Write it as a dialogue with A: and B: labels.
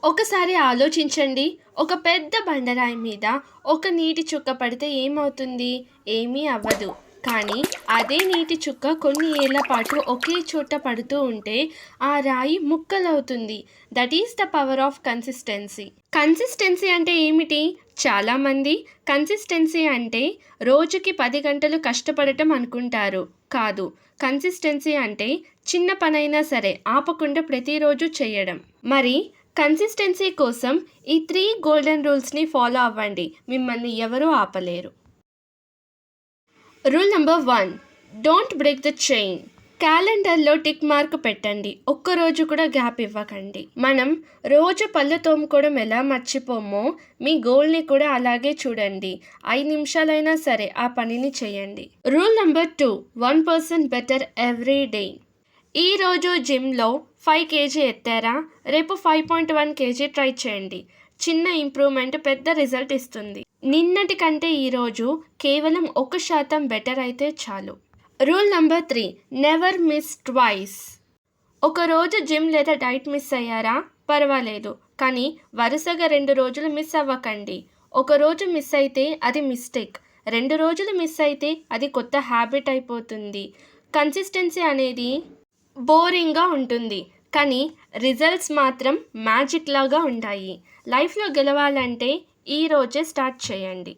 A: ఒకసారి ఆలోచించండి. ఒక పెద్ద బండరాయి మీద ఒక నీటి చుక్క పడితే ఏమవుతుంది? ఏమీ అవ్వదు. కానీ అదే నీటి చుక్క కొన్ని ఏళ్ల పాటు ఒకే చోట పడుతూ ఉంటే ఆ రాయి ముక్కలవుతుంది. That is the power of consistency. Consistency అంటే ఏమిటి? చాలామంది కన్సిస్టెన్సీ అంటే రోజుకి 10 గంటలు కష్టపడటం అనుకుంటారు. కాదు. కన్సిస్టెన్సీ అంటే చిన్న పనైనా సరే ఆపకుండా ప్రతిరోజు చేయడం. మరి కన్సిస్టెన్సీ కోసం ఈ 3 గోల్డెన్ రూల్స్‌ని ఫాలో అవ్వండి. మిమ్మల్ని ఎవరూ ఆపలేరు. Rule number 1, don't break the chain. క్యాలెండర్‌లో టిక్ మార్క్ పెట్టండి. ఒక్కరోజు కూడా గ్యాప్ ఇవ్వకండి. మనం రోజు పళ్ళు తోముకోవడం ఎలా మర్చిపోమో మీ గోల్‌ని కూడా అలాగే చూడండి. 5 నిమిషాలైనా సరే ఆ పనిని చేయండి. Rule number 2, 1% better every day. ఈరోజు జిమ్‌లో 5 కేజీ ఎత్తారా? రేపు 5.1 కేజీ ట్రై చేయండి. చిన్న ఇంప్రూవ్‌మెంట్ పెద్ద రిజల్ట్ ఇస్తుంది. నిన్నటి కంటే ఈరోజు కేవలం 1% బెటర్ అయితే చాలు. Rule number 3, never miss twice. ఒకరోజు జిమ్ లేదా డైట్ మిస్ అయ్యారా? పర్వాలేదు. కానీ వరుసగా 2 రోజులు మిస్ అవ్వకండి. ఒకరోజు మిస్ అయితే అది మిస్టేక్. 2 రోజులు మిస్ అయితే అది కొత్త హ్యాబిట్ అయిపోతుంది. కన్సిస్టెన్సీ అనేది బోరింగ్గా ఉంటుంది. కానీ రిజల్ట్స్ మాత్రం మ్యాజిక్ లాగా ఉంటాయి. లైఫ్లో గెలవాలంటే ఈరోజే స్టార్ట్ చేయండి.